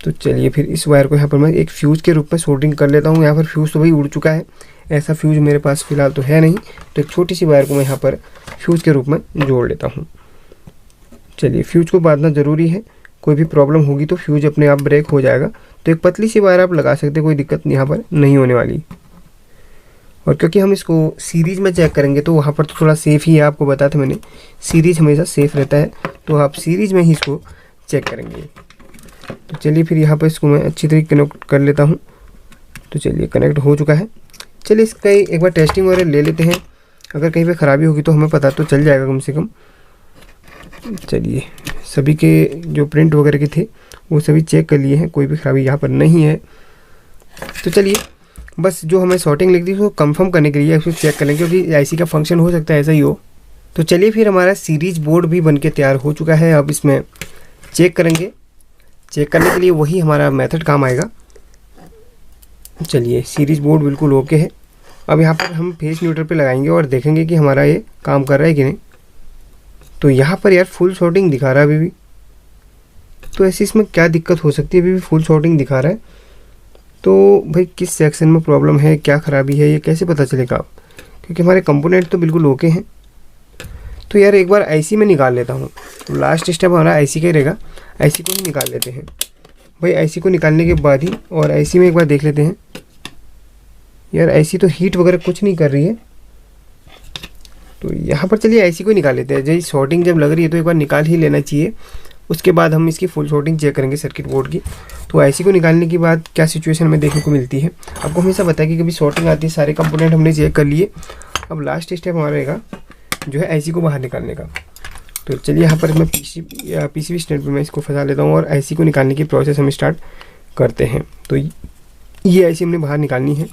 तो चलिए फिर इस वायर को यहाँ पर मैं एक फ्यूज़ के रूप में सोल्डरिंग कर लेता हूँ। यहाँ पर फ्यूज़ तो भाई उड़ चुका है, ऐसा फ्यूज़ मेरे पास फ़िलहाल तो है नहीं, तो एक छोटी सी वायर को मैं यहाँ पर फ्यूज़ के रूप में जोड़ लेता हूँ। चलिए फ्यूज़ को बांधना ज़रूरी है, कोई भी प्रॉब्लम होगी तो फ्यूज़ अपने आप ब्रेक हो जाएगा। तो एक पतली सी वायर आप लगा सकते, कोई दिक्कत यहाँ पर नहीं होने वाली। और क्योंकि हम इसको सीरीज़ में चेक करेंगे तो वहाँ पर तो थोड़ा सेफ़ ही है, आपको बताया था मैंने, सीरीज़ हमेशा सेफ़ रहता है, तो आप सीरीज़ में ही इसको चेक करेंगे। तो चलिए फिर यहाँ पर इसको मैं अच्छी तरीके कनेक्ट कर लेता हूँ। तो चलिए कनेक्ट हो चुका है। चलिए इसका एक बार टेस्टिंग वगैरह ले लेते हैं, अगर कहीं पे ख़राबी होगी तो हमें पता तो चल जाएगा कम से कम। चलिए सभी के जो प्रिंट वगैरह के थे वो सभी चेक कर लिए हैं, कोई भी ख़राबी यहाँ पर नहीं है। तो चलिए बस जो हमें शॉर्टिंग लिख दी उसको कंफर्म करने के लिए इसको चेक कर लेंगे, क्योंकि आईसी का फंक्शन हो सकता है ऐसा ही हो। तो चलिए फिर हमारा सीरीज बोर्ड भी बनके तैयार हो चुका है। अब इसमें चेक करेंगे, चेक करने के लिए वही हमारा मेथड काम आएगा। चलिए सीरीज बोर्ड बिल्कुल ओके है। अब यहाँ पर हम फेस न्यूट्रल पे लगाएंगे और देखेंगे कि हमारा ये काम कर रहा है कि नहीं। तो यहाँ पर यार फुल शॉर्टिंग दिखा रहा है अभी भी, तो ऐसी इसमें क्या दिक्कत हो सकती है, अभी भी फुल शॉर्टिंग दिखा रहा है। तो भाई किस सेक्शन में प्रॉब्लम है, क्या ख़राबी है, ये कैसे पता चलेगा, क्योंकि हमारे कंपोनेंट तो बिल्कुल ओके हैं। तो यार एक बार आईसी में निकाल लेता हूँ। तो लास्ट स्टेप हमारा आईसी का ही रहेगा, आईसी को ही निकाल लेते हैं भाई। आईसी को निकालने के बाद ही और आईसी में एक बार देख लेते हैं। यार आईसी तो हीट वगैरह कुछ नहीं कर रही है। तो यहाँ पर चलिए आईसी को निकाल लेते हैं। जैसे शॉर्टिंग जब लग रही है तो एक बार निकाल ही लेना चाहिए, उसके बाद हम इसकी फुल शॉर्टिंग चेक करेंगे सर्किट बोर्ड की। तो आईसी को निकालने के बाद क्या सिचुएशन हमें देखने को मिलती है, आपको हमेशा बताया कि कभी शॉर्टिंग आती है, सारे कंपोनेंट हमने चेक कर लिए। अब लास्ट स्टेप हमारा रहेगा जो है आईसी को बाहर निकालने का। तो चलिए यहाँ पर मैं पीसीबी स्टैंड पे मैं इसको फंसा लेता हूँ और आईसी को निकालने की प्रोसेस हम स्टार्ट करते हैं। तो ये ऐसी हमने बाहर निकालनी है।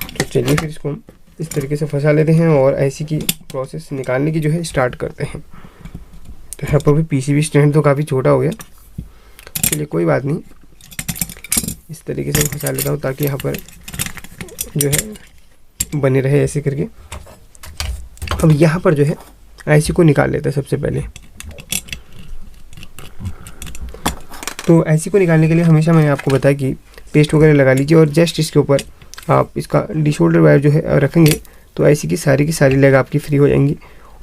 तो चलिए फिर इसको हम इस तरीके से फंसा लेते हैं और ऐसी की प्रोसेस निकालने की जो है स्टार्ट करते हैं। तो यहाँ पर भी पीसीबी स्टैंड तो काफ़ी छोटा हो गया, चलिए कोई बात नहीं, इस तरीके से फंसा लेता हूँ ताकि यहाँ पर जो है बने रहे ऐसे करके। अब यहाँ पर जो है ऐसी को निकाल लेते हैं सबसे पहले। तो ऐसी को निकालने के लिए हमेशा मैंने आपको बताया कि पेस्ट वगैरह लगा लीजिए और जस्ट इसके ऊपर आप इसका डी-शोल्डर वायर जो है रखेंगे तो ऐसी की सारी लेग आपकी फ्री हो जाएंगी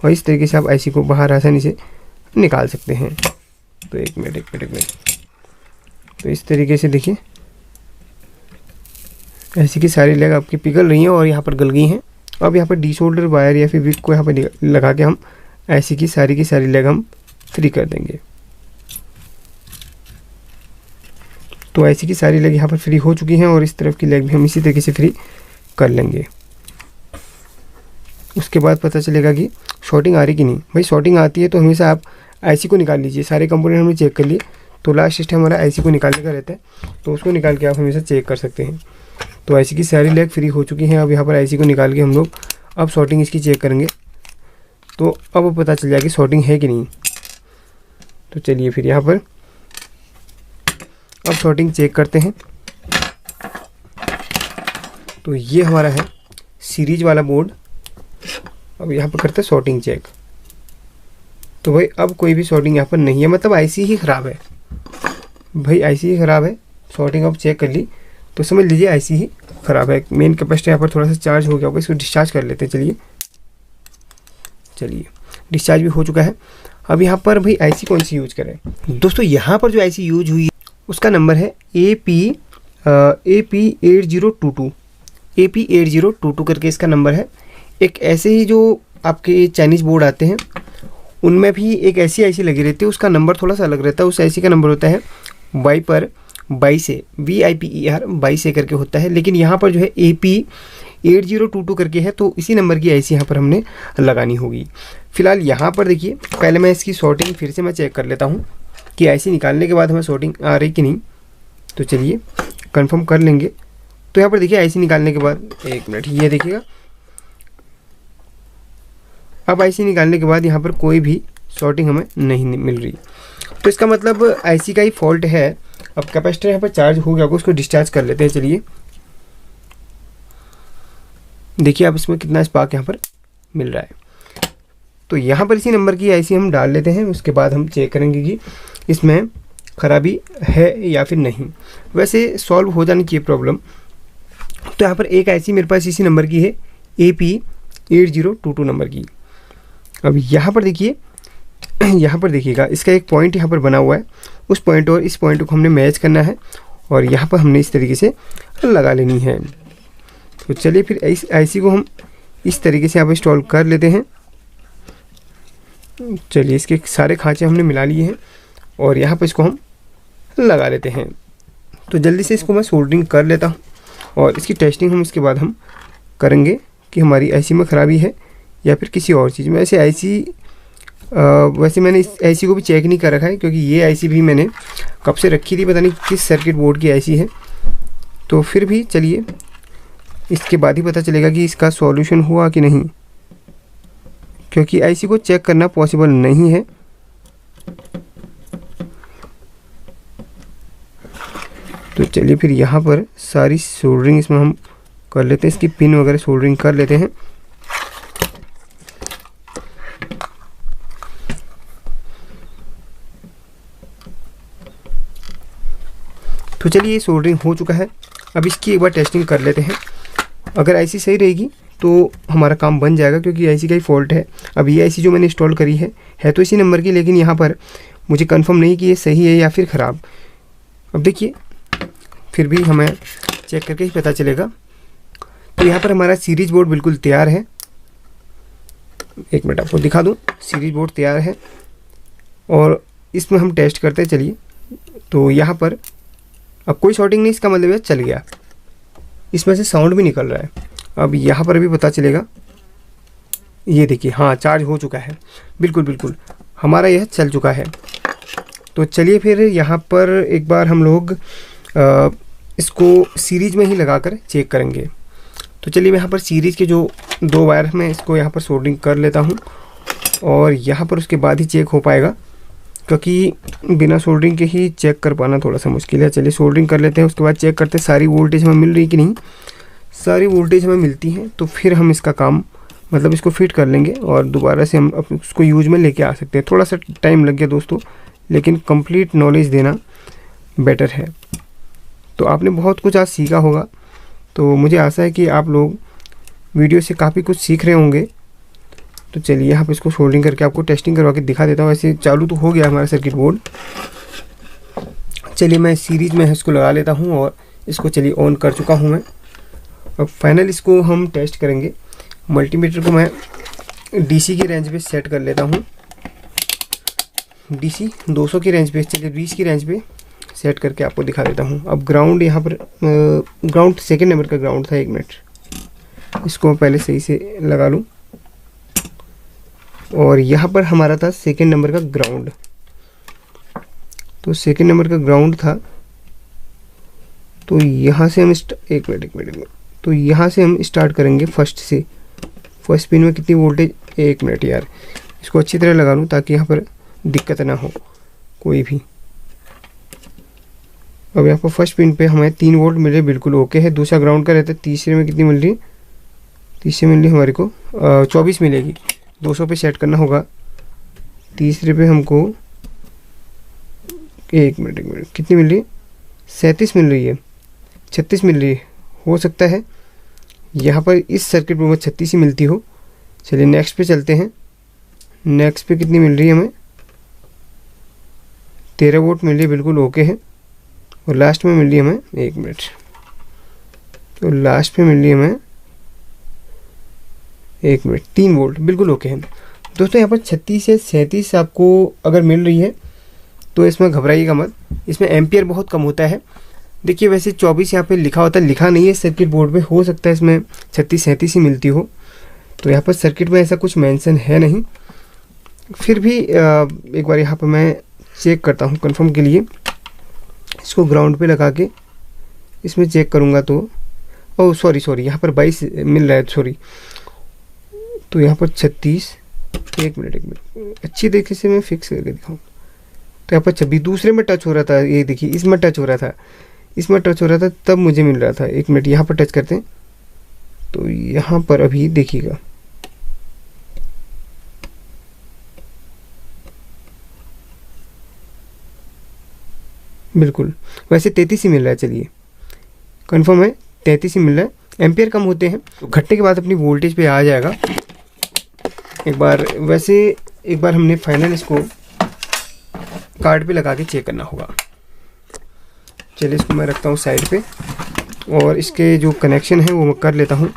और इस तरीके से आप ऐसी को बाहर आसानी से निकाल सकते हैं। तो एक मिनट। तो इस तरीके से देखिए ऐसी की सारी लेग आपकी पिघल रही हैं और यहाँ पर गल गई हैं। अब यहाँ पर डी-शोल्डर वायर या फिर विक को यहाँ पर लगा के हम ऐसी की सारी लेग हम फ्री कर देंगे। तो ऐसी की सारी लेग यहाँ पर फ्री हो चुकी हैं और इस तरफ की लेग भी हम इसी तरीके से फ्री कर लेंगे। उसके बाद पता चलेगा कि शॉर्टिंग आ रही कि नहीं। भाई शॉर्टिंग आती है तो हमेशा आप ऐसी को निकाल लीजिए। सारे कंपोनेंट हमने चेक कर लिए, तो लास्ट स्टेप हमारा ऐसी को निकालने का रहता है, तो उसको निकाल के आप हमेशा चेक कर सकते हैं। तो ऐसी की सारी लेग फ्री हो चुकी हैं। अब यहाँ पर ऐसी को निकाल के हम लोग अब शॉर्टिंग इसकी चेक करेंगे, तो अब पता चल जाएगी शॉर्टिंग है कि नहीं। तो चलिए फिर यहाँ पर अब शॉर्टिंग चेक करते हैं। तो ये हमारा है सीरीज वाला बोर्ड। अब यहाँ पर करते हैं शॉर्टिंग चेक। तो भाई अब कोई भी शॉर्टिंग यहाँ पर नहीं है, मतलब ऐसी ही ख़राब है। भाई ऐसी ही ख़राब है, शॉर्टिंग अब चेक कर ली तो समझ लीजिए ऐसी ही ख़राब है। मेन कैपेसिटर यहाँ पर थोड़ा सा चार्ज हो गया होगा, इसको डिस्चार्ज कर लेते हैं। चलिए डिस्चार्ज भी हो चुका है। अब यहाँ पर भाई ऐसी कौन सी यूज करें दोस्तों। यहाँ पर जो ऐसी यूज हुई उसका नंबर है AP8022 AP8022 करके इसका नंबर है। एक ऐसे ही जो आपके चाइनीज़ बोर्ड आते हैं उनमें भी एक ऐसी लगी रहती है, उसका नंबर थोड़ा सा अलग रहता है। उस ऐसी का नंबर होता है वाइपर 22 VIPER 22 करके होता है, लेकिन यहाँ पर जो है AP8022 करके है, तो इसी नंबर की ऐसी यहाँ पर हमने लगानी होगी। फिलहाल यहाँ पर देखिए, पहले मैं इसकी शॉर्टिंग फिर से मैं चेक कर लेता हूँ कि ऐसी निकालने के बाद हमें शॉर्टिंग आ रही कि नहीं। तो चलिए कंफर्म कर लेंगे। तो यहाँ पर देखिए ऐसी निकालने के बाद, एक मिनट, ये देखिएगा। अब ऐसी निकालने के बाद यहाँ पर कोई भी शॉर्टिंग हमें नहीं मिल रही, तो इसका मतलब ऐसी का ही फॉल्ट है। अब कैपेसिटर यहाँ पर चार्ज हो गया होगा, उसको डिस्चार्ज कर लेते हैं। चलिए देखिए अब इसमें कितना स्पार्क यहाँ पर मिल रहा है। तो यहाँ पर इसी नंबर की ऐसी हम डाल लेते हैं। उसके बाद हम चेक करेंगे कि इसमें ख़राबी है या फिर नहीं। वैसे सॉल्व हो जाने की प्रॉब्लम। तो यहाँ पर एक ऐसी मेरे पास इसी नंबर की है, AP8022 नंबर की। अब यहाँ पर देखिए, यहाँ पर देखिएगा, इसका एक पॉइंट यहाँ पर बना हुआ है। उस पॉइंट और इस पॉइंट को हमने मैच करना है और यहाँ पर हमने इस तरीके से लगा लेनी है। तो चलिए फिर ऐसी को हम इस तरीके से यहाँ पर इंस्टॉल कर लेते हैं। चलिए इसके सारे खांचे हमने मिला लिए हैं और यहाँ पर इसको हम लगा लेते हैं। तो जल्दी से इसको मैं सोल्डरिंग कर लेता हूँ और इसकी टेस्टिंग हम इसके बाद हम करेंगे कि हमारी ऐसी में ख़राबी है या फिर किसी और चीज़ में। वैसे मैंने इस ऐसी को भी चेक नहीं कर रखा है, क्योंकि ये ऐसी भी मैंने कब से रखी थी, पता नहीं किस सर्किट बोर्ड की ऐसी है। तो फिर भी चलिए इसके बाद ही पता चलेगा कि इसका सॉल्यूशन हुआ कि नहीं, क्योंकि ऐसी को चेक करना पॉसिबल नहीं है। तो चलिए फिर यहाँ पर सारी सोल्डरिंग इसमें हम कर लेते हैं, इसकी पिन वगैरह सोल्डरिंग कर लेते हैं। तो चलिए ये सोल्डरिंग हो चुका है। अब इसकी एक बार टेस्टिंग कर लेते हैं। अगर ऐसी सही रहेगी तो हमारा काम बन जाएगा, क्योंकि ऐसी का ही फॉल्ट है। अब ये ऐसी जो मैंने इंस्टॉल करी है तो इसी नंबर की, लेकिन यहाँ पर मुझे कंफर्म नहीं कि ये सही है या फिर ख़राब। अब देखिए फिर भी हमें चेक करके ही पता चलेगा। तो यहाँ पर हमारा सीरीज बोर्ड बिल्कुल तैयार है। एक मिनट आपको दिखा दूँ, सीरीज बोर्ड तैयार है और इसमें हम टेस्ट करते हैं। चलिए, तो यहाँ पर अब कोई शॉर्टिंग नहीं, इसका मतलब है चल गया। इसमें से साउंड भी निकल रहा है। अब यहाँ पर भी पता चलेगा, ये देखिए, हाँ चार्ज हो चुका है, बिल्कुल हमारा यह चल चुका है। तो चलिए फिर यहाँ पर एक बार हम लोग इसको सीरीज में ही लगाकर चेक करेंगे। तो चलिए मैं यहाँ पर सीरीज के जो 2 वायर मैं इसको यहाँ पर सोल्डरिंग कर लेता हूँ और यहाँ पर उसके बाद ही चेक हो पाएगा, क्योंकि बिना सोल्डरिंग के ही चेक कर पाना थोड़ा सा मुश्किल है। चलिए सोल्डरिंग कर लेते हैं, उसके बाद चेक करते हैं सारी वोल्टेज हमें मिल रही कि नहीं। सारी वोल्टेज हमें मिलती हैं तो फिर हम इसका काम मतलब इसको फिट कर लेंगे और दोबारा से हम उसको यूज में लेके आ सकते हैं। थोड़ा सा टाइम लग गया दोस्तों, लेकिन कंप्लीट नॉलेज देना बेटर है। तो आपने बहुत कुछ आज सीखा होगा, तो मुझे आशा है कि आप लोग वीडियो से काफ़ी कुछ सीख रहे होंगे। तो चलिए यहाँ पर इसको सोल्डरिंग करके आपको टेस्टिंग करवा के दिखा देता हूँ। ऐसे चालू तो हो गया हमारा सर्किट बोर्ड। चलिए मैं सीरीज में इसको लगा लेता हूँ और इसको चलिए ऑन कर चुका हूँ मैं। अब फाइनल इसको हम टेस्ट करेंगे। मल्टीमीटर को मैं डीसी की रेंज पे सेट कर लेता हूँ। डीसी 200 की रेंज पे, चलिए 20 की रेंज पे सेट करके आपको दिखा देता हूँ। अब ग्राउंड यहाँ पर ग्राउंड सेकंड नंबर का ग्राउंड था। 1 मिनट, इसको पहले सही से लगा लूँ। और यहाँ पर हमारा था सेकंड नंबर का ग्राउंड। तो सेकंड नंबर का ग्राउंड था, तो यहाँ से हम एक मिनट तो यहाँ से हम स्टार्ट करेंगे फर्स्ट से। फर्स्ट पिन में कितनी वोल्टेज, 1 मिनट यार, इसको अच्छी तरह लगा लूँ ताकि यहाँ पर दिक्कत ना हो कोई भी। अब यहाँ पर फर्स्ट पिन पे हमें 3 वोल्ट मिल रहे, बिल्कुल ओके है। दूसरा ग्राउंड का रहता है। तीसरे में कितनी मिल रही है, तीसरे मिल रही हमारे को 24 मिलेगी। 200 पे सेट करना होगा। तीसरे पे हमको 1 मिनट कितनी मिल रही है, 37 मिल रही है, 36 मिल रही है। हो सकता है यहाँ पर इस सर्किट में 36 ही मिलती हो। चलिए नेक्स्ट पे चलते हैं। नेक्स्ट पे कितनी मिल रही है हमें, 13 वोल्ट मिल रही है, बिल्कुल ओके है। और लास्ट में मिल रही है हमें 1 मिनट, तो लास्ट पे मिल रही है हमें 1 मिनट 3 वोल्ट, बिल्कुल ओके है। दोस्तों यहाँ पर 36 से 37 आपको अगर मिल रही है तो इसमें घबराइएगा मत, इसमें एम्पियर बहुत कम होता है। देखिए वैसे 24 यहाँ पे लिखा होता है, लिखा नहीं है सर्किट बोर्ड पे, हो सकता है इसमें 36-37 ही मिलती हो। तो यहाँ पर सर्किट में ऐसा कुछ मेंशन है नहीं। फिर भी एक बार यहाँ पर मैं चेक करता हूँ कंफर्म के लिए। इसको ग्राउंड पे लगा के इसमें चेक करूँगा तो ओह सॉरी यहाँ पर 22 मिल रहा है, सॉरी। तो यहाँ पर 36, 1 मिनट अच्छी तरीके से मैं फिक्स करके दिखाऊँ। तो यहाँ पर 26 दूसरे में टच हो रहा था, ये देखिए इसमें टच हो रहा था, इसमें टच हो रहा था तब मुझे मिल रहा था। 1 मिनट यहाँ पर टच करते हैं तो यहाँ पर अभी देखिएगा बिल्कुल वैसे 33 ही मिल रहा है। चलिए कंफर्म है 33 ही मिल रहा है। एम्पियर कम होते हैं तो घटने के बाद अपनी वोल्टेज पे आ जाएगा। एक बार हमने फाइनल इसको कार्ड पे लगा के चेक करना होगा। चलिए इसको मैं रखता हूँ साइड पे और इसके जो कनेक्शन है वो मैं कर लेता हूँ।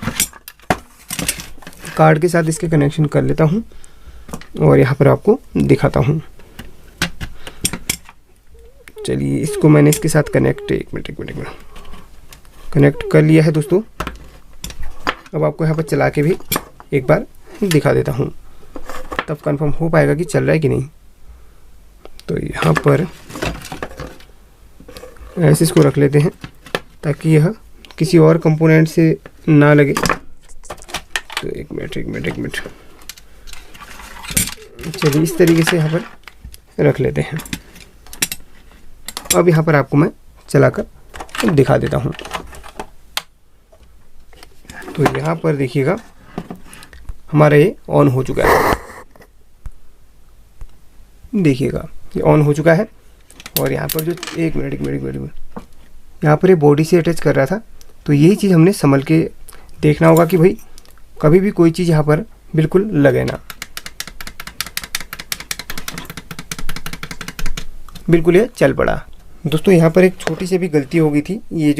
कार्ड के साथ इसके कनेक्शन कर लेता हूँ और यहाँ पर आपको दिखाता हूँ। चलिए इसको मैंने इसके साथ कनेक्ट एक मिनट कनेक्ट कर लिया है दोस्तों। अब आपको यहाँ पर चला के भी एक बार दिखा देता हूँ, तब कंफर्म हो पाएगा कि चल रहा है कि नहीं। तो यहाँ पर ऐसे इसको रख लेते हैं ताकि यह किसी और कंपोनेंट से ना लगे। तो एक मिनट चलिए इस तरीके से यहाँ पर रख लेते हैं। अब यहाँ पर आपको मैं चलाकर दिखा देता हूँ। तो यहाँ पर देखिएगा हमारा ये ऑन हो चुका है, देखिएगा ये ऑन हो चुका है। और यहाँ पर जो एक मिनट यहाँ पर ये बॉडी से अटैच कर रहा था, तो यही चीज़ हमने संभल के देखना होगा कि भाई कभी भी कोई चीज़ यहाँ पर बिल्कुल लगे ना। बिल्कुल ये चल पड़ा। दोस्तों यहाँ पर एक छोटी सी भी गलती हो गई थी। ये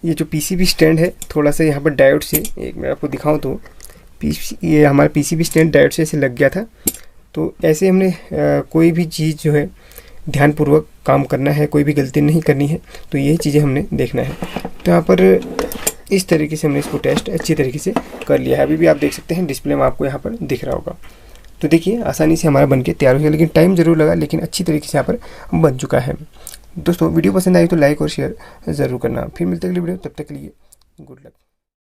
जो पीसीबी स्टैंड है, थोड़ा सा यहाँ पर डायोड से, एक मैं आपको दिखाऊं तो ये हमारा पीसीबी स्टैंड डायोड से ऐसे लग गया था। तो ऐसे हमने कोई भी चीज़ जो है ध्यानपूर्वक काम करना है, कोई भी गलती नहीं करनी है। तो यही चीज़ें हमने देखना है। तो यहाँ पर इस तरीके से हमने इसको टेस्ट अच्छी तरीके से कर लिया है। अभी भी आप देख सकते हैं डिस्प्ले में आपको यहाँ पर दिख रहा होगा। तो देखिए आसानी से हमारा बनके तैयार हो गया, लेकिन टाइम ज़रूर लगा, लेकिन अच्छी तरीके से यहाँ पर बन चुका है। दोस्तों वीडियो पसंद आई तो लाइक और शेयर ज़रूर करना। फिर मिलते हैं अगली वीडियो, तब तक के लिए गुड लक।